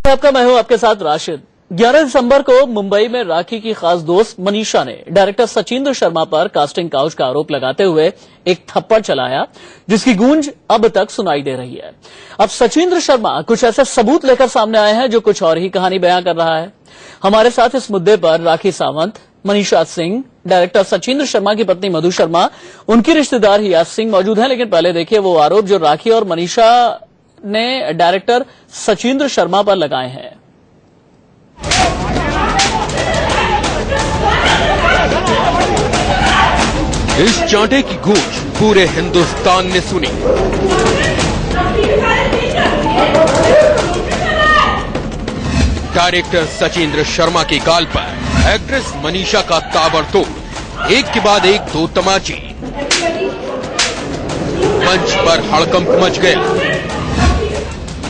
आपका मैं हूं आपके साथ राशिद। 11 दिसंबर को मुंबई में राखी की खास दोस्त मनीषा ने डायरेक्टर सचिंद्र शर्मा पर कास्टिंग काउच का आरोप लगाते हुए एक थप्पड़ चलाया, जिसकी गूंज अब तक सुनाई दे रही है। अब सचिंद्र शर्मा कुछ ऐसे सबूत लेकर सामने आए हैं जो कुछ और ही कहानी बयां कर रहा है। हमारे साथ इस मुद्दे पर राखी सावंत, मनीषा सिंह, डायरेक्टर सचिंद्र शर्मा की पत्नी मधु शर्मा, उनकी रिश्तेदार हिया सिंह मौजूद हैं। लेकिन पहले देखिए वो आरोप जो राखी और मनीषा ने डायरेक्टर सचिंद्र शर्मा पर लगाए हैं। इस चांटे की गूंज पूरे हिंदुस्तान ने सुनी। डायरेक्टर सचिंद्र शर्मा के गाल पर एक्ट्रेस मनीषा का ताबड़तोड़, एक के बाद एक दो तमाचे। मंच पर हड़कंप मच गया।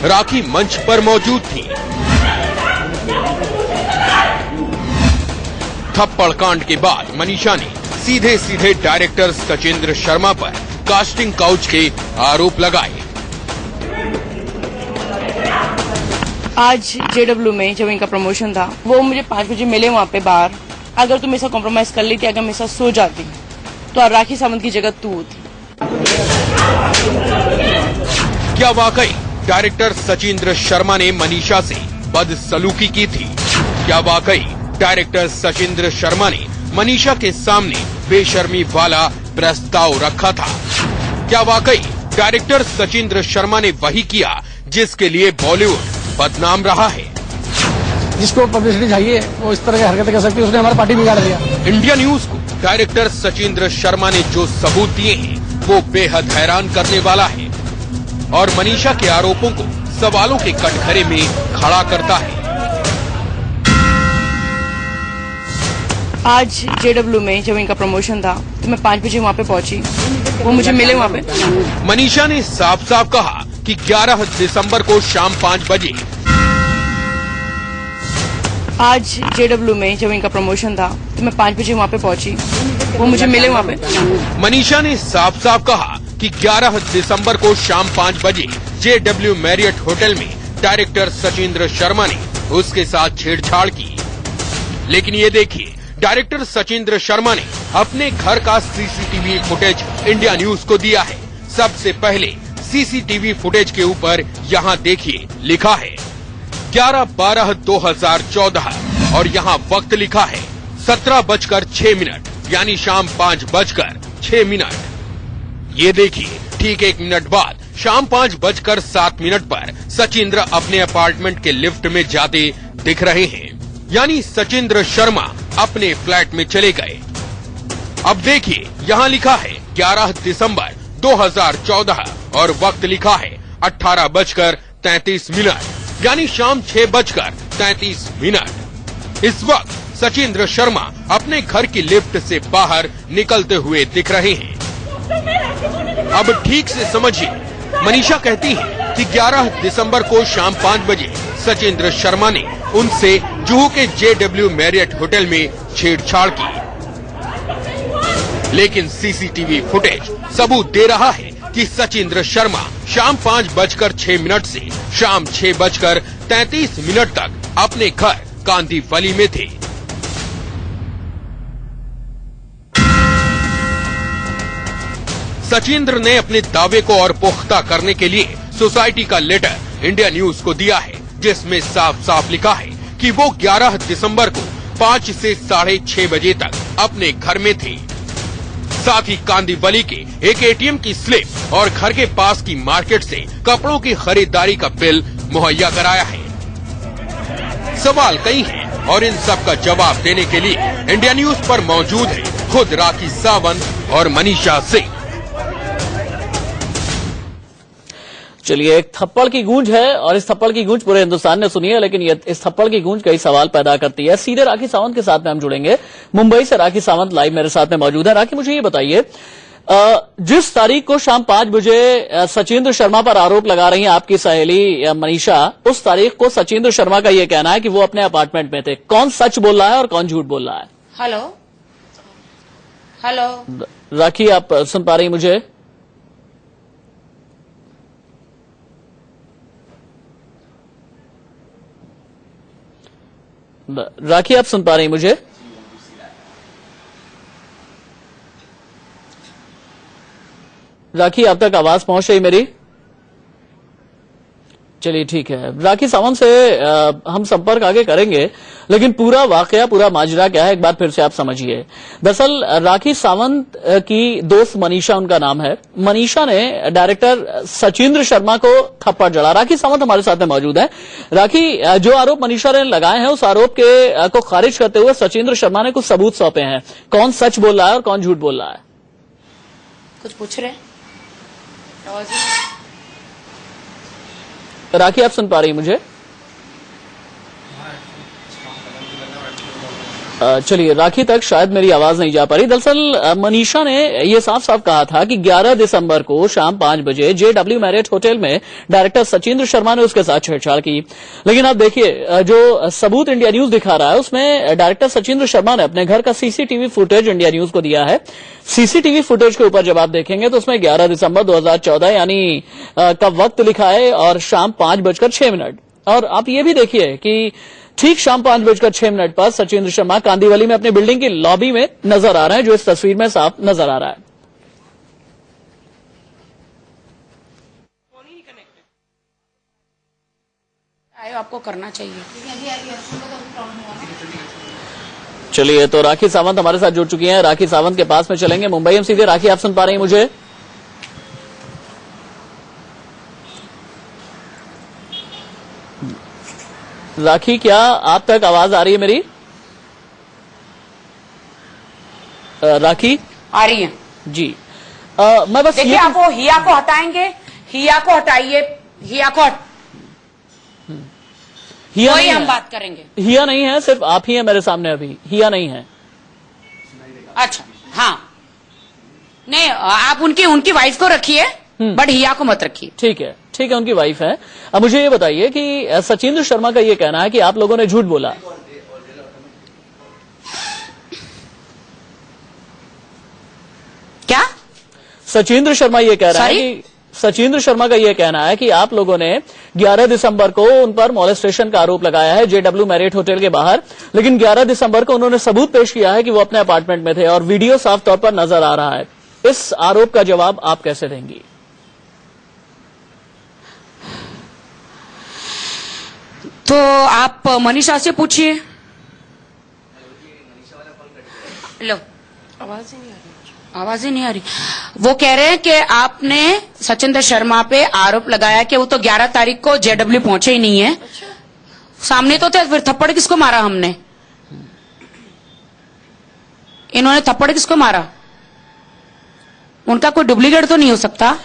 राखी मंच पर मौजूद थी। थप्पड़ कांड के बाद मनीषा ने सीधे सीधे डायरेक्टर सचिंद्र शर्मा पर कास्टिंग काउच के आरोप लगाए। आज JW में जब इनका प्रमोशन था, वो मुझे 5 बजे मिले वहाँ पे बाहर। अगर तुम मेरे साथ कॉम्प्रोमाइज कर लेती, अगर मेरे साथ सो जाती, तो राखी सावंत की जगह तू होती। क्या वाकई डायरेक्टर सचिंद्र शर्मा ने मनीषा से बदसलूकी की थी? क्या वाकई डायरेक्टर सचिंद्र शर्मा ने मनीषा के सामने बेशर्मी वाला प्रस्ताव रखा था? क्या वाकई डायरेक्टर सचिंद्र शर्मा ने वही किया जिसके लिए बॉलीवुड बदनाम रहा है? जिसको पब्लिसिटी चाहिए वो इस तरह की हरकतें कर सकती है। उसने हमारी पार्टी बिगाड़ दिया। इंडिया न्यूज को डायरेक्टर सचिंद्र शर्मा ने जो सबूत दिए हैं वो बेहद हैरान करने वाला है और मनीषा के आरोपों को सवालों के कटघरे में खड़ा करता है। आज JW में जब इनका प्रमोशन था, तो मैं 5 बजे वहाँ पे पहुंची। वो मुझे मिले वहाँ पे। मनीषा ने साफ साफ कहा कि 11 दिसंबर को शाम 5 बजे आज JW में जब इनका प्रमोशन था, तो मैं 5 बजे वहाँ पे पहुंची। वो मुझे मिले वहाँ पे। मनीषा ने साफ साफ कहा कि 11 दिसंबर को शाम 5 बजे JW मैरियट होटल में डायरेक्टर सचिंद्र शर्मा ने उसके साथ छेड़छाड़ की। लेकिन ये देखिए, डायरेक्टर सचिंद्र शर्मा ने अपने घर का CCTV फुटेज इंडिया न्यूज को दिया है। सबसे पहले CCTV फुटेज के ऊपर यहाँ देखिए, लिखा है 11/12/2014 और यहाँ वक्त लिखा है 17:06 यानी शाम 5:06। ये देखिए, ठीक 1 मिनट बाद शाम 5:07 पर सचिंद्र अपने अपार्टमेंट के लिफ्ट में जाते दिख रहे हैं। यानी सचिंद्र शर्मा अपने फ्लैट में चले गए। अब देखिए, यहाँ लिखा है 11 दिसंबर 2014 और वक्त लिखा है 18:33 यानी शाम 6:33। इस वक्त सचिंद्र शर्मा अपने घर की लिफ्ट से बाहर निकलते हुए दिख रहे हैं। अब ठीक से समझिए, मनीषा कहती है कि 11 दिसंबर को शाम 5 बजे सचिंद्र शर्मा ने उनसे जुहू के JW मैरियट होटल में छेड़छाड़ की। लेकिन CCTV फुटेज सबूत दे रहा है कि सचिंद्र शर्मा शाम 5:06 से शाम 6:33 तक अपने घर कांदीवली में थे। सचिंद्र ने अपने दावे को और पुख्ता करने के लिए सोसाइटी का लेटर इंडिया न्यूज को दिया है, जिसमें साफ साफ लिखा है कि वो 11 दिसंबर को 5 से 6:30 बजे तक अपने घर में थे। साथ ही कांदीवली के एक ATM की स्लिप और घर के पास की मार्केट से कपड़ों की खरीदारी का बिल मुहैया कराया है। सवाल कई हैं और इन सब का जवाब देने के लिए इंडिया न्यूज पर मौजूद है खुद राखी सावंत और मनीषा सिंह। चलिए, एक थप्पड़ की गूंज है और इस थप्पड़ की गूंज पूरे हिंदुस्तान ने सुनी है, लेकिन इस थप्पड़ की गूंज कई सवाल पैदा करती है। सीधे राखी सावंत के साथ में हम जुड़ेंगे। मुंबई से राखी सावंत लाइव मेरे साथ में मौजूद है। राखी, मुझे ये बताइए, जिस तारीख को शाम 5 बजे सचिंद्र शर्मा पर आरोप लगा रही हैं आपकी सहेली मनीषा, उस तारीख को सचिंद्र शर्मा का ये कहना है कि वो अपने अपार्टमेंट में थे। कौन सच बोल रहा है और कौन झूठ बोल रहा है? हेलो राखी, आप सुन पा रही हैं मुझे? राखी, आप सुन पा रही हैं मुझे? राखी, आप तक आवाज पहुंच रही मेरी? चलिए ठीक है, राखी सावंत से हम संपर्क आगे करेंगे, लेकिन पूरा वाकया, पूरा माजरा क्या है एक बार फिर से आप समझिए। दरअसल राखी सावंत की दोस्त मनीषा उनका नाम है। मनीषा ने डायरेक्टर सचिंद्र शर्मा को थप्पड़ जड़ा। राखी सावंत हमारे साथ में मौजूद है। राखी, जो आरोप मनीषा ने लगाए हैं उस आरोप के को खारिज करते हुए सचिंद्र शर्मा ने कुछ सबूत सौंपे हैं। कौन सच बोल रहा है और कौन झूठ बोल रहा है? कुछ पूछ रहे हैं? राखी, आप सुन पा रही हैं मुझे? चलिए, राखी तक शायद मेरी आवाज नहीं जा पा रही। दरअसल मनीषा ने यह साफ साफ कहा था कि 11 दिसंबर को शाम 5 बजे JW मैरियट होटल में डायरेक्टर सचिंद्र शर्मा ने उसके साथ छेड़छाड़ की। लेकिन आप देखिए, जो सबूत इंडिया न्यूज दिखा रहा है उसमें डायरेक्टर सचिंद्र शर्मा ने अपने घर का CCTV फुटेज इंडिया न्यूज को दिया है। CCTV फुटेज के ऊपर जब आप देखेंगे तो उसमें 11 दिसंबर 2014 यानी का वक्त लिखा है और शाम 5:06। और आप ये भी देखिए कि ठीक शाम 5:06 पर सचिंद्र शर्मा कांदीवली में अपनी बिल्डिंग की लॉबी में नजर आ रहे हैं, जो इस तस्वीर में साफ नजर आ रहा है। आपको करना चाहिए। चलिए, तो राखी सावंत हमारे साथ जुड़ चुकी हैं। राखी सावंत के पास में चलेंगे मुंबई हम सीधे। राखी, आप सुन पा रही हैं मुझे? राखी, क्या आप तक आवाज आ रही है मेरी? राखी आ रही है जी। मैं बस देखिए, आप वो हिया को हटाएंगे, हिया को हटाइए, हिया को हिया वही नहीं हम है। बात करेंगे। हिया नहीं है, सिर्फ आप ही हैं मेरे सामने अभी। हिया नहीं है। अच्छा, हाँ, नहीं, आप उनकी वाइफ को रखिए, बट हिया को मत रखिए। ठीक है, ठीक है, उनकी वाइफ है। अब मुझे ये बताइए कि सचिंद्र शर्मा का ये कहना है कि आप लोगों ने झूठ बोला। क्या? सचिंद्र शर्मा ये कह रहा है कि सचिंद्र शर्मा का यह कहना है कि आप लोगों ने 11 दिसंबर को उन पर मॉलेस्टेशन का आरोप लगाया है JW मैरियट होटल के बाहर, लेकिन 11 दिसंबर को उन्होंने सबूत पेश किया है कि वो अपने अपार्टमेंट में थे और वीडियो साफ तौर पर नजर आ रहा है। इस आरोप का जवाब आप कैसे देंगी? तो आप मनीषा से पूछिए। लो, आवाज ही नहीं आ रही। वो कह रहे हैं कि आपने सचिंद्र शर्मा पे आरोप लगाया कि वो तो 11 तारीख को JW पहुंचे ही नहीं है। सामने तो थे, फिर थप्पड़ किसको मारा हमने? इन्होंने थप्पड़ किसको मारा? उनका कोई डुप्लीकेट तो नहीं हो सकता।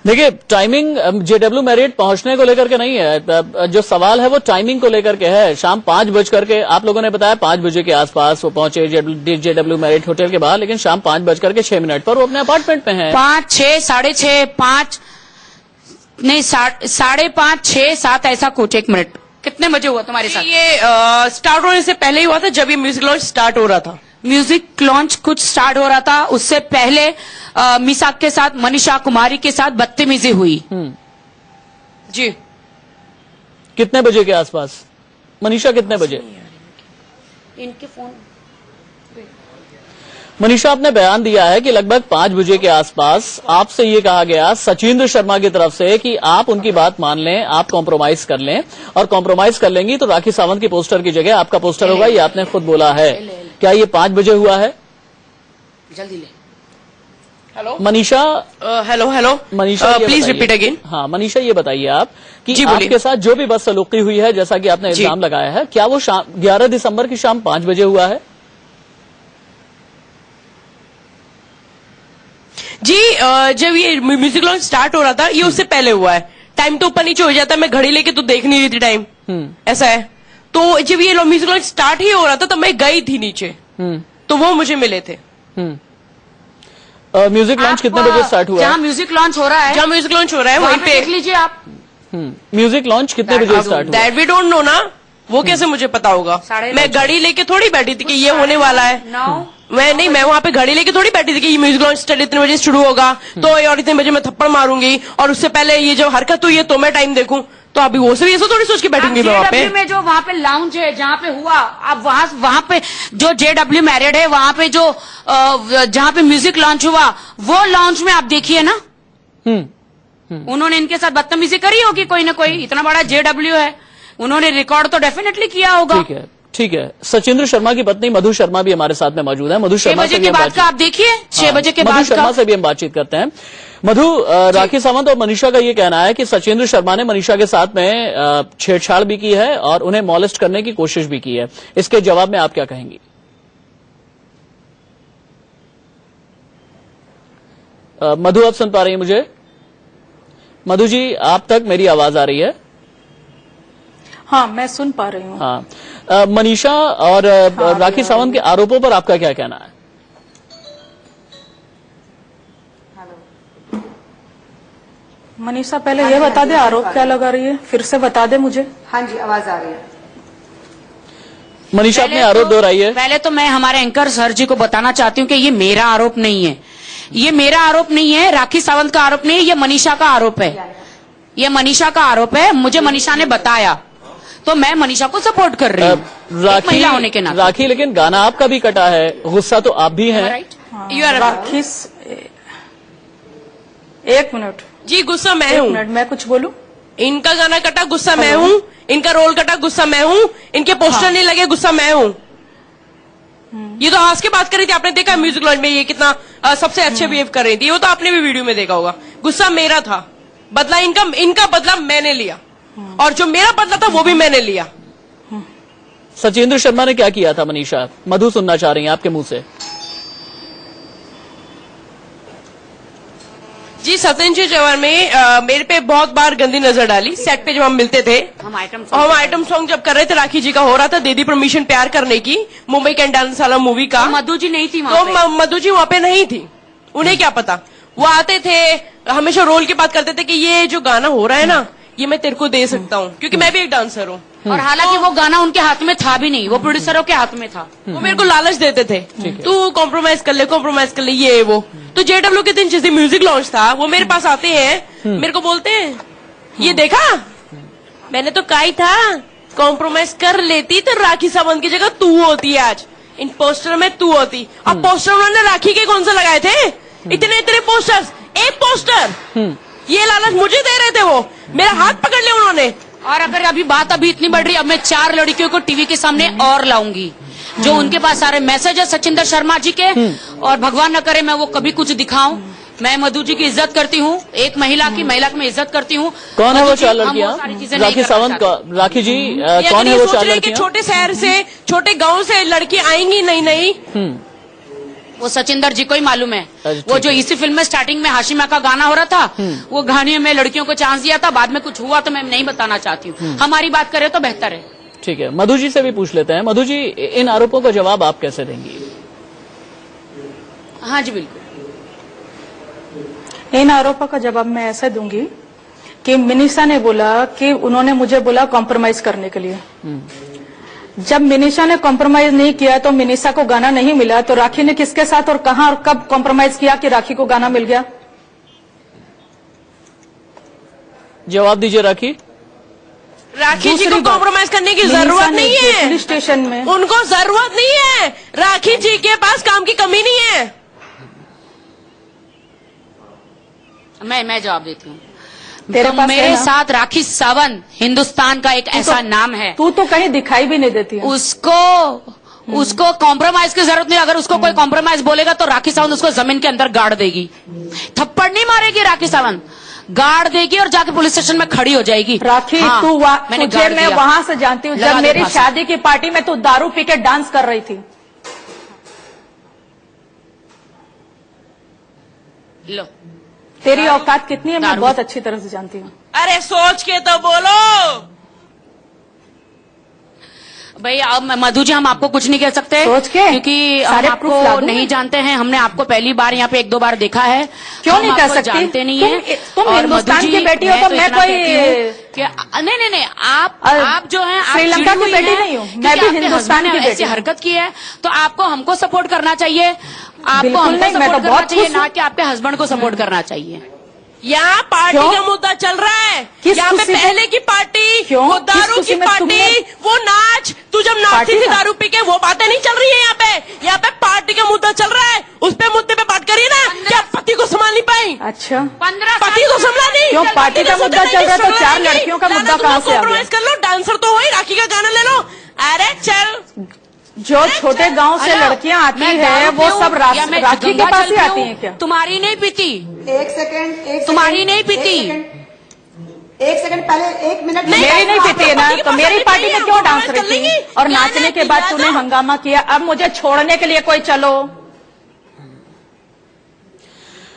देखिए, टाइमिंग JW मैरियट पहुंचने को लेकर के नहीं है, जो सवाल है वो टाइमिंग को लेकर के है। शाम 5 बज करके आप लोगों ने बताया 5 बजे के आसपास वो पहुंचे JW मैरियट होटल के बाहर, लेकिन शाम 5:06 पर वो अपने अपार्टमेंट में है। 5, 6, 6:30, 5 नहीं 5:30, 6, 7 ऐसा कुछ। 1 मिनट, कितने बजे हुआ तुम्हारे साथ? ये स्टार्ट होने से पहले ही हुआ था, जब ये म्यूजिक लॉन्च स्टार्ट हो रहा था। म्यूजिक लॉन्च कुछ स्टार्ट हो रहा था, उससे पहले मिसाक के साथ, मनीषा कुमारी के साथ बदतमीजी हुई। जी, कितने बजे के आसपास? मनीषा कितने बजे? इनके फोन मनीषा, आपने बयान दिया है कि लगभग 5 बजे के आसपास आपसे ये कहा गया सचिंद्र शर्मा की तरफ से कि आप उनकी बात मान लें, आप कॉम्प्रोमाइज कर लें, और कॉम्प्रोमाइज कर लेंगी तो राखी सावंत की पोस्टर की जगह आपका पोस्टर होगा। ये आपने खुद बोला है। क्या ये 5 बजे हुआ है? जल्दी ले। Hello Manisha, hello Manisha, please repeat again. हाँ, मनीषा, ये बताइए आप कि जी, बोलिए। आपके साथ जो भी बदसलूकी हुई है, जैसा कि आपने इल्जाम लगाया है, क्या वो शाम 11 दिसंबर की शाम 5 बजे हुआ है? जी, जब ये म्यूजिक लॉन्च स्टार्ट हो रहा था, ये उससे पहले हुआ है। टाइम तो ऊपर नीचे हो जाता है, मैं घड़ी लेके तो देख नहीं रही थी टाइम, ऐसा है। तो जब ये म्यूजिक लॉन्च स्टार्ट ही हो रहा था, तो मैं गई थी नीचे, तो वो मुझे मिले थे। म्यूजिक लॉन्च कितने बजे स्टार्ट हुआ? जहाँ म्यूजिक लॉन्च हो रहा है, जहाँ म्यूजिक लॉन्च हो रहा है वहीं पे देख लीजिए आप। म्यूजिक लॉन्च कितने बजे स्टार्ट हुआ? दैट वी डोंट नो ना, वो कैसे मुझे पता होगा? मैं घड़ी लेके थोड़ी बैठी थी कि ये होने वाला है। मैं वहाँ पे घड़ी लेके थोड़ी बैठी थी कि ये म्यूजिक लॉन्च इतने बजे शुरू होगा, तो और इतने बजे मैं थप्पड़ मारूंगी, और उससे पहले ये जो हरकत हुई है तो मैं टाइम देखूं। तो अभी वो सब ऐसा थोड़ी सोच के बैठूंगी मैं वहाँ पे। JW में जो वहाँ पे लाउंज है जहाँ पे हुआ, अब वहाँ पे जो JW मैरिड है वहाँ पे जो जहाँ पे म्यूजिक लॉन्च हुआ वो लॉन्च में आप देखिए ना, उन्होंने इनके साथ बदतमीजी करी होगी कोई ना कोई, इतना बड़ा JW है, उन्होंने रिकॉर्ड तो डेफिनेटली किया होगा। ठीक है, ठीक है। सचिंद्र शर्मा की पत्नी मधु शर्मा भी हमारे साथ में मौजूद है। मधु 6 शर्मा बजे से भी के हम बाद का आप देखिए, 6 बजे के बाद मधु शर्मा का। से भी हम बातचीत करते हैं। मधु, राखी सावंत और मनीषा का ये कहना है कि सचिंद्र शर्मा ने मनीषा के साथ में छेड़छाड़ भी की है और उन्हें मॉलेस्ट करने की कोशिश भी की है। इसके जवाब में आप क्या कहेंगी? मधु, आप सुन पा रही हैं मुझे? मधु जी, आप तक मेरी आवाज आ रही है? हाँ, मैं सुन पा रही हूँ। हाँ, मनीषा और राखी सावंत के आरोपों पर आपका क्या कहना है? मनीषा, पहले ये बता दे आरोप क्या लगा रही है, फिर से बता दे मुझे। हाँ जी, आवाज आ रही है। मनीषा अपने आरोप दोहराई है। पहले तो मैं हमारे एंकर सर जी को बताना चाहती हूँ कि ये मेरा आरोप नहीं है, ये मेरा आरोप नहीं है, राखी सावंत का आरोप नहीं है, ये मनीषा का आरोप है, ये मनीषा का आरोप है। मुझे मनीषा ने बताया तो मैं मनीषा को सपोर्ट कर रही हूँ महिला होने के नाते। राखी, लेकिन गाना आपका भी कटा है, गुस्सा तो आप भी हैं। राखी, एक मिनट जी, गुस्सा मैं एक हूँ। मिनट, मैं कुछ बोलूं? इनका गाना कटा, गुस्सा मैं हूँ। इनका रोल कटा, गुस्सा मैं हूँ। इनके पोस्टर नहीं लगे, गुस्सा मैं हूँ। ये तो हंस के बात कर रही थी, आपने देखा म्यूजिक लॉन्च में ये कितना सबसे अच्छे बिहेव कर रही थी, वो तो आपने भी वीडियो में देखा होगा। गुस्सा मेरा था, बदला इनका बदला मैंने लिया, और जो मेरा बदला था वो भी मैंने लिया। सचिंद्र शर्मा ने क्या किया था मनीषा? मधु सुनना चाह रही हैं आपके मुंह से। जी, सत्येंद्र जवान में मेरे पे बहुत बार गंदी नजर डाली। सेट पे जब हम मिलते थे, हम आइटम सॉन्ग जब कर रहे थे, राखी जी का हो रहा था, दे दी परमिशन प्यार करने की, मुंबई कैन डांस वाला मूवी का। मधु जी नहीं थी तो मधु जी वहाँ पे नहीं थी, उन्हें क्या पता। वो आते थे, हमेशा रोल की बात करते थे कि ये जो गाना हो रहा है ना, ये मैं तेरे को दे सकता हूँ, क्योंकि मैं भी एक डांसर हूँ। और हालांकि वो गाना उनके हाथ में था भी नहीं, वो प्रोड्यूसरों के हाथ में था। वो मेरे को लालच देते थे, तू कॉम्प्रोमाइज कर ले, ये वो। तो JW के दिन जिस दिन म्यूजिक लॉन्च था, वो मेरे पास आते हैं, मेरे को बोलते हैं, ये देखा, मैंने तो कहा ही था कॉम्प्रोमाइज कर लेती तो राखी सावंत की जगह तू होती आज, इन पोस्टर में तू होती। अब पोस्टर उन्होंने राखी के कौन से लगाए थे? इतने पोस्टर्स, एक पोस्टर, ये लालच मुझे दे रहे थे, वो मेरा हाथ पकड़ लिया उन्होंने। और अगर बात अभी इतनी बढ़ रही है, अब मैं 4 लड़कियों को टीवी के सामने और लाऊंगी, जो उनके पास सारे मैसेज है सचिंदर शर्मा जी के, और भगवान न करे मैं वो कभी कुछ दिखाऊं। मैं मधु जी की इज्जत करती हूँ, एक महिला की मैं इज्जत करती हूँ। कौन है वो 4 लड़कियाँ? राखी सावंत का, राखी जी कौन है वो 4 लड़कियाँ? छोटे शहर से, छोटे गांव से लड़की आएंगी, नहीं वो सचिंदर जी को ही मालूम है। वो जो इसी फिल्म में स्टार्टिंग में हाशिमा का गाना हो रहा था, वो गाने में लड़कियों को चांस दिया था, बाद में कुछ हुआ तो मैं नहीं बताना चाहती हूँ। हमारी बात करें तो बेहतर है। ठीक है, मधु जी से भी पूछ लेते हैं। मधु जी, इन आरोपों का जवाब आप कैसे देंगी? हाँ जी, बिल्कुल। इन आरोपों का जवाब मैं ऐसे दूंगी कि मनीषा ने बोला कि उन्होंने मुझे बोला कॉम्प्रोमाइज करने के लिए। जब मनीषा ने कॉम्प्रोमाइज नहीं किया तो मनीषा को गाना नहीं मिला, तो राखी ने किसके साथ और कहां और कब कॉम्प्रोमाइज किया कि राखी को गाना मिल गया? जवाब दीजिए राखी। राखी जी को कॉम्प्रोमाइज करने की जरूरत नहीं है। पुलिस स्टेशन में उनको जरूरत नहीं है, राखी जी के पास काम की कमी नहीं है। मैं जवाब देती हूँ। तेरे तो पास मेरे साथ राखी सावंत हिंदुस्तान का एक ऐसा नाम है। तू तो कहीं दिखाई भी नहीं देती है। उसको कॉम्प्रोमाइज की जरूरत नहीं। अगर उसको कोई कॉम्प्रोमाइज बोलेगा तो राखी सावंत उसको जमीन के अंदर गाड़ देगी। थप्पड़ नहीं मारेगी राखी सावंत, गाड़ देगी और जाके पुलिस स्टेशन में खड़ी हो जाएगी। राखी, हाँ, तुझे मैं वहां से जानती हूँ जब मेरी शादी की पार्टी में तू दारू पी के डांस कर रही थी। लो, तेरी औकात कितनी है मैं बहुत अच्छी तरह से जानती हूँ। अरे सोच के तो बोलो भाई। अब मधु जी, हम आपको कुछ नहीं कह सकते सोच के, क्योंकि हम सारे आपको proof लागू नहीं हैं। जानते हैं। हमने आपको पहली बार यहाँ पे 1-2 बार देखा है। क्यों नहीं कह सकती? जानते नहीं है। तुम और हिंदुस्तान मधु जी, की बेटी हो तो मैं इतना कोई कहती हूँ कि नहीं, आप जो है श्रीलंका की बेटी नहीं हूँ, मैं भी हिंदुस्तान की बेटी ऐसी हरकत की है तो आपको हमको सपोर्ट करना चाहिए, आपको बिल्कुल हमको नहीं, मैं तो सपोर्ट करना बहुत चाहिए, खुश हूँ। ना कि आपके हस्बैंड को सपोर्ट करना चाहिए। यहाँ पार्टी क्यों? का मुद्दा चल रहा है। किस यहाँ पे खुशी में? पहले की पार्टी, क्यों? वो किस दारू खुशी की में पार्टी, तुमने- वो नाच, तू जब नाचती पार्टी थी का? दारू पी के, वो बातें नहीं चल रही है यहाँ पे। यहाँ पे पार्टी का मुद्दा चल रहा है, उस पे मुद्दे पे बात करिए ना। क्या पति को संभाल नहीं पाई? अच्छा, 15 पति को संभाला नहीं? क्यों? पार्टी का मुद्दा चल रहा है तो 4 लड़कियों का मुद्दा कहाँ से आ गया? कॉम्प्रोमाइज कर लो, डांसर तो हो ही, राखी का गाना ले लो। अरे चल, जो छोटे गांव से लड़कियां आती है वो सब राखी के पास ही आती हैं क्या? तुम्हारी नहीं पीती, एक सेकंड, तुम्हारी नहीं पीती। एक सेकंड पहले, 1 मिनट। मेरी नहीं पीती है ना, पार्टी के तो पास मेरी आने पार्टी चाहिए, में क्यों वो डांस कर रही लेंगी। थी? और क्या नाचने ना के बाद किया तूने था? हंगामा किया, अब मुझे छोड़ने के लिए कोई चलो।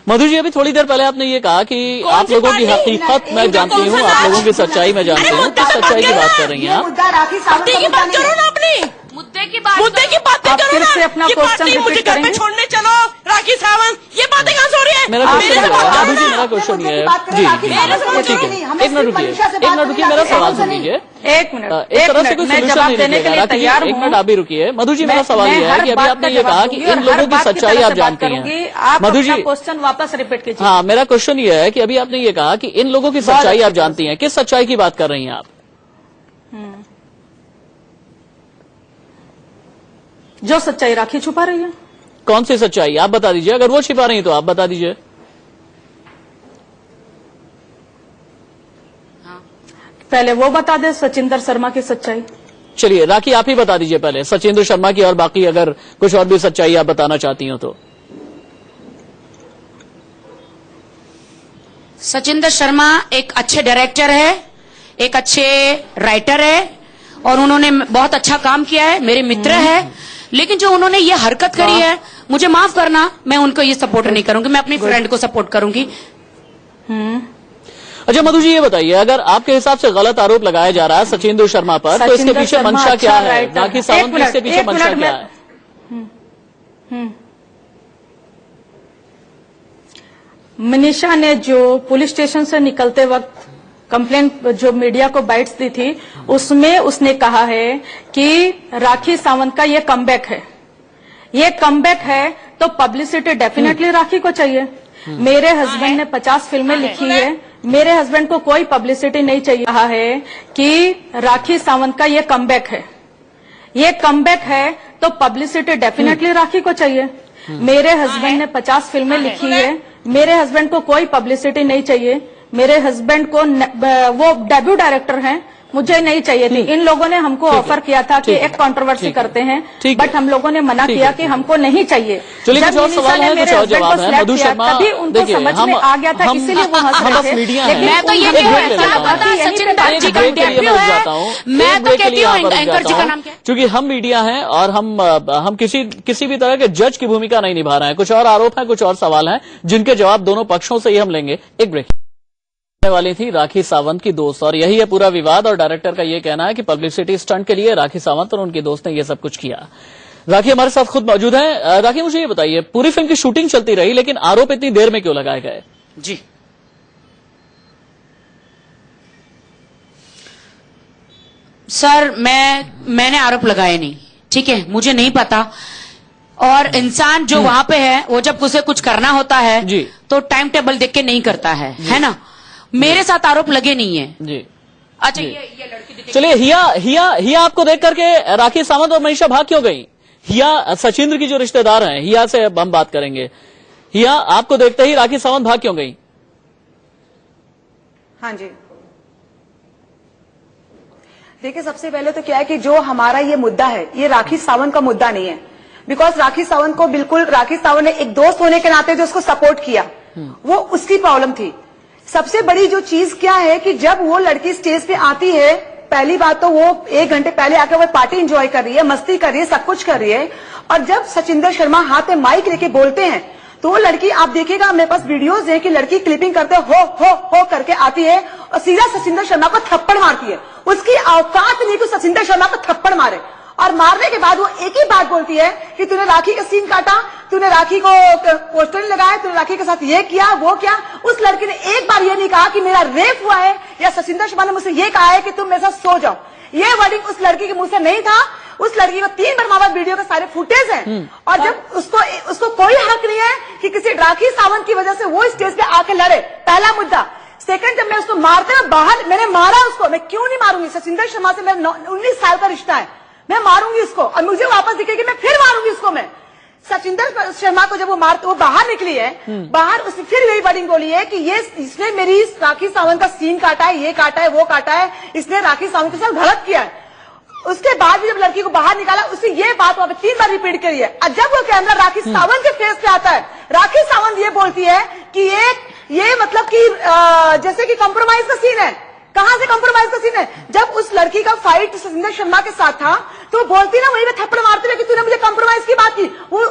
मधु जी, अभी थोड़ी देर पहले आपने ये कहा कि कौन आप सी लोगों की पार्टी? हकीकत मैं इनका जानती कौन हूँ, सा आप नाच? लोगों की सच्चाई मैं जानती अरे हूँ, मुद्दे किस पे सच्चाई की बात बात कर रही हैं ये आप? मुद्दा राखी सावंत मुद्दे का की मुद्दा बात नहीं करो है। ना अपनी, मुद्दे की बात मुद्दे की बातें आप करो फिर ना। से अपना ये क्वेश्चन पार्टी मुझे रिपीट घर पे करेंगे? छोड़ने चलो, राखी सावंत, ये बातें कहाँ से हो रही है? मेरा आप क्वेश्चन मेरे ये को है, बता मधु जी, दो मेरा क्वेश्चन ये है बात करें, जी राखी जी, सावंत से ठीक नहीं, है, हमें एक मिनट सिर्फ रुकिए, मनीषा से एक बात मिनट रुकिए, करनी मेरा है, सवाल सावंत से सुन नहीं। लीजिए। एक मिनट, एक तरह से कोई मैं सोल्यूशन जवाब नहीं देने के निकलेगा। लिए तैयार एक हूँ। मिनट आप भी रुकिए। मधु जी, मेरा सवाल मैं ये है हर कि अभी बात आपने का ये जवाब कहा कि दूंगी और इन हर लोगों की बात की सच्चाई तरह आप से बात जानती करूंगी। हैं। आप मधु अपना जी, क्वेश्चन वापस रिपीट कीजिए। हाँ, मेरा क्वेश्चन ये है कि अभी आपने ये कहा कि इन लोगों की बहुत सच्चाई अच्छी आप तरह जानती हैं, किस सच्चाई की बात कर रही हैं आप? जो सच्चाई राखी छुपा रही है। कौन सी सच्चाई आप बता दीजिए, अगर वो छिपा रही तो आप बता दीजिए। पहले वो बता दे सचिंदर शर्मा की सच्चाई। चलिए, राखी आप ही बता दीजिए पहले, सचिंद्र शर्मा की, और बाकी अगर कुछ और भी सच्चाई आप बताना चाहती हो तो। सचिंदर शर्मा एक अच्छे डायरेक्टर है, एक अच्छे राइटर है, और उन्होंने बहुत अच्छा काम किया है, मेरे मित्र है। लेकिन जो उन्होंने ये हरकत करी है, मुझे माफ करना, मैं उनको ये सपोर्ट नहीं करूंगी, मैं अपनी फ्रेंड को सपोर्ट करूंगी। अच्छा मधु जी, ये बताइए, अगर आपके हिसाब से गलत आरोप लगाया जा रहा है सचिंद्र शर्मा पर, तो इसके सचिंदर पीछे शर्मा मंशा अच्छा क्या है? राइटर राखी है। सावंत की इसके पीछे एक मंशा मिनट, क्या मैं- है? मनीषा ने जो पुलिस स्टेशन से निकलते वक्त कंप्लेंट जो मीडिया को बाइट्स दी थी, उसमें उसने कहा है कि राखी सावंत का ये कमबैक है। ये कमबैक है तो पब्लिसिटी डेफिनेटली राखी को चाहिए। मेरे हस्बैंड ने 50 फिल्में लिखी है, मेरे हस्बैंड को कोई पब्लिसिटी नहीं चाहिए। कहा है कि राखी सावंत का ये कमबैक है। ये कमबैक है तो पब्लिसिटी डेफिनेटली राखी को चाहिए। मेरे हस्बैंड ने 50 फिल्में लिखी है, मेरे हस्बैंड को कोई पब्लिसिटी नहीं चाहिए। मेरे हस्बैंड को वो डेब्यू डायरेक्टर हैं, मुझे नहीं चाहिए थी। इन लोगों ने हमको ऑफर किया था कि एक कंट्रोवर्सी करते हैं, बट हम लोगों ने मना किया कि हमको नहीं चाहिए। चलिए, जब कुछ और मनीषा सवाल ने है, मेरे कुछ और हस्बैंड जवाब को है। slap मधु किया, शर्मा, तभी उनको देखिए, समझ हम- में आ गया था, हम- इसीलिए वो हंस हम रहे बस थे। मीडिया लेकिन हैं। मैं तो ये उनको नहीं ब्रेक ले ऐसा लेता हूं। पता यहीं पे सचिंदर बात जी का ब्रेक के लिए डेब्यू मैं रुक है। जाता हूं। मैं एक तो ब्रेक के कहती लिए हूँ यहाँ पर रुक एंकर जी जाता का हूं, नाम क्या है? क्योंकि हम मीडिया हैं और हम किसी भी तरह के जज की भूमिका नहीं निभा रहे हैं। कुछ और आरोप हैं, कुछ और सवाल हैं, जिनके जवाब दोनों पक्षों से ही हम लेंगे। एक ब्रेक वाली थी राखी सावंत की दोस्त, और यही है पूरा विवाद। और डायरेक्टर का ये कहना है कि पब्लिसिटी स्टंट के लिए राखी सावंत और उनकी दोस्त ने ये सब कुछ किया। राखी हमारे साथ खुद मौजूद हैं। राखी, मुझे ये बताइए, पूरी फिल्म की शूटिंग चलती रही, लेकिन आरोप इतनी देर में क्यों लगाए गए? जी, सर मैंने आरोप लगाए नहीं, ठीक है, मुझे नहीं पता। और इंसान जो वहां पे है, वो जब उसे कुछ करना होता है जी। तो टाइम टेबल देख के नहीं करता है ना। मेरे साथ आरोप लगे नहीं है। जी, अच्छा, ये लड़की चलिए, हिया आपको देख करके राखी सावंत और मनीषा भाग क्यों गई? हिया सचिंद्र की जो रिश्तेदार हैं, हिया से अब हम बात करेंगे। हिया आपको देखते ही राखी सावंत भाग क्यों गई? हाँ जी, देखिए, सबसे पहले तो क्या है कि जो हमारा ये मुद्दा है, ये राखी सावंत का मुद्दा नहीं है। बिकॉज राखी सावंत को बिल्कुल, राखी सावंत ने एक दोस्त होने के नाते जो उसको सपोर्ट किया, वो उसकी प्रॉब्लम थी। सबसे बड़ी जो चीज क्या है कि जब वो लड़की स्टेज पे आती है, पहली बात तो वो 1 घंटे पहले आकर वो पार्टी एंजॉय कर रही है, मस्ती कर रही है, सब कुछ कर रही है। और जब सचिंदर शर्मा हाथ में माइक लेके बोलते हैं, तो वो लड़की, आप देखिएगा, मेरे पास वीडियोस है कि लड़की क्लिपिंग करते हो करके आती है और सीधा सचिंदर शर्मा को थप्पड़ मारती है। उसकी औकात नहीं कि सचिंदर शर्मा को थप्पड़ मारे। और मारने के बाद वो एक ही बात बोलती है कि तूने राखी का सीन काटा, तूने राखी को पोस्टर नहीं लगाया, तूने राखी के साथ ये किया वो किया। उस लड़की ने एक बार ये नहीं कहा कि मेरा रेप हुआ है, या सचिंदर शर्मा ने मुझसे ये कहा है कि तुम मेरे साथ सो जाओ। ये वर्डिंग उस लड़की के मुंह से नहीं था। उस लड़की को 3 बार मामा वीडियो के सारे फुटेज हैं और जब उसको कोई हक नहीं है कि किसी राखी सावंत की वजह से वो स्टेज पे आके लड़े। पहला मुद्दा। सेकंड, जब मैं उसको मारते हुए बाहर, मैंने मारा उसको, मैं क्यों नहीं मारूंगी? सचिंदर शर्मा से मेरा 19 साल का रिश्ता है, मैं मारूंगी उसको और मुझे वापस दिखेगी मैं फिर मारूंगी उसको। मैं सचिंदर शर्मा को जब वो बाहर निकली है, बाहर उसने फिर यही वर्डिंग बोली है कि इसने मेरी राखी सावंत का सीन काटा है, ये काटा है, वो काटा है, इसने राखी सावंत के साथ गलत किया है। उसके बाद भी जब लड़की को बाहर निकाला, उसने ये बात वहां पे 3 बार रिपीट करी है। और जब वो कैमरा राखी सावंत के फेस पे आता है, राखी सावंत ये बोलती है कि ये मतलब कि जैसे कि कंप्रोमाइज का सीन है। कहां से कंप्रोमाइज का सीन है? जब उस लड़की का फाइट सचिंदर शर्मा के साथ था तो बोलती ना वहीं पे थप्पड़ मारते हुए कि तूने मुझे कंप्रोमाइज की बात की। वो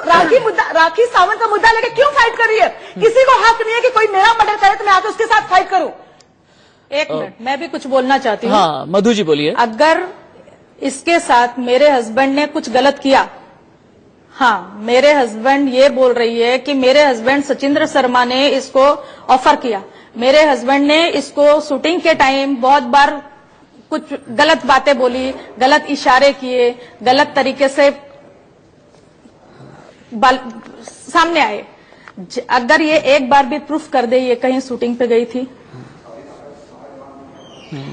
राखी सावंत का मुद्दा लेके क्यों फाइट कर रही है? किसी को हक नहीं है कि कोई मेरा मर्डर करे तो मैं आके उसके साथ फाइट करूं। एक मिनट, मैं भी कुछ बोलना चाहती हूँ। हाँ मधु जी बोलिए। अगर इसके साथ मेरे हस्बैंड ने कुछ गलत किया, हाँ, मेरे हस्बैंड ये बोल रही है कि मेरे हस्बैंड सचिंद्र शर्मा ने इसको ऑफर किया, मेरे हस्बैंड ने इसको शूटिंग के टाइम बहुत बार कुछ गलत बातें बोली, गलत इशारे किए, गलत तरीके से सामने आए। अगर ये एक बार भी प्रूफ कर दे ये कहीं शूटिंग पे गई थी,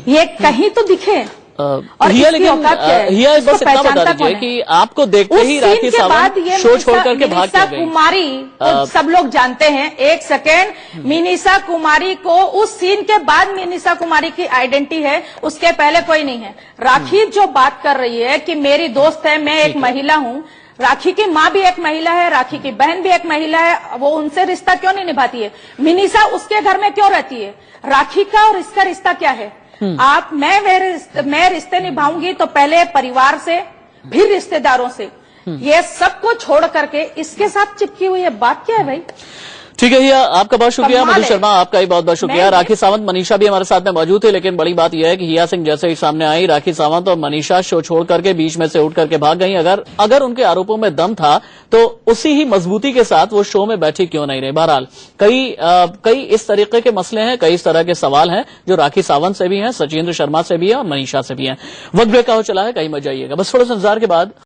ये कहीं तो दिखे। और हिया, लेकिन हिया बस इतना बता दीजिए कि आपको देखते ही राखी सावंत शो छोड़ करके भाग के गई। कुमारी तो सब लोग जानते हैं। एक सेकेंड, मिनीषा कुमारी को उस सीन के बाद मिनीषा कुमारी की आइडेंटिटी है, उसके पहले कोई नहीं है। राखी जो बात कर रही है कि मेरी दोस्त है, मैं एक महिला हूँ, राखी की माँ भी एक महिला है, राखी की बहन भी एक महिला है, वो उनसे रिश्ता क्यों नहीं निभाती है? मिनीषा उसके घर में क्यों रहती है? राखी का और इसका रिश्ता क्या है? मैं रिश्ते निभाऊंगी तो पहले परिवार से, फिर रिश्तेदारों से। ये सबको छोड़ करके इसके साथ चिपकी हुई है, बात क्या है भाई? ठीक है हिया, आपका बहुत शुक्रिया। मधु शर्मा आपका भी बहुत बहुत शुक्रिया। राखी सावंत, मनीषा भी हमारे साथ में मौजूद थे, लेकिन बड़ी बात यह है कि हिया सिंह जैसे ही सामने आई, राखी सावंत और मनीषा शो छोड़ करके बीच में से उठ करके भाग गई। अगर उनके आरोपों में दम था तो उसी ही मजबूती के साथ वो शो में बैठी क्यों नहीं रहे। बहरहाल कई इस तरीके के मसले हैं, कई इस तरह के सवाल हैं जो राखी सावंत से भी हैं, सचिंद्र शर्मा से भी है और मनीषा से भी है। वक्त ब्रेक का हो चला है, कहीं मत जाइएगा, बस थोड़ा सा इंतजार के बाद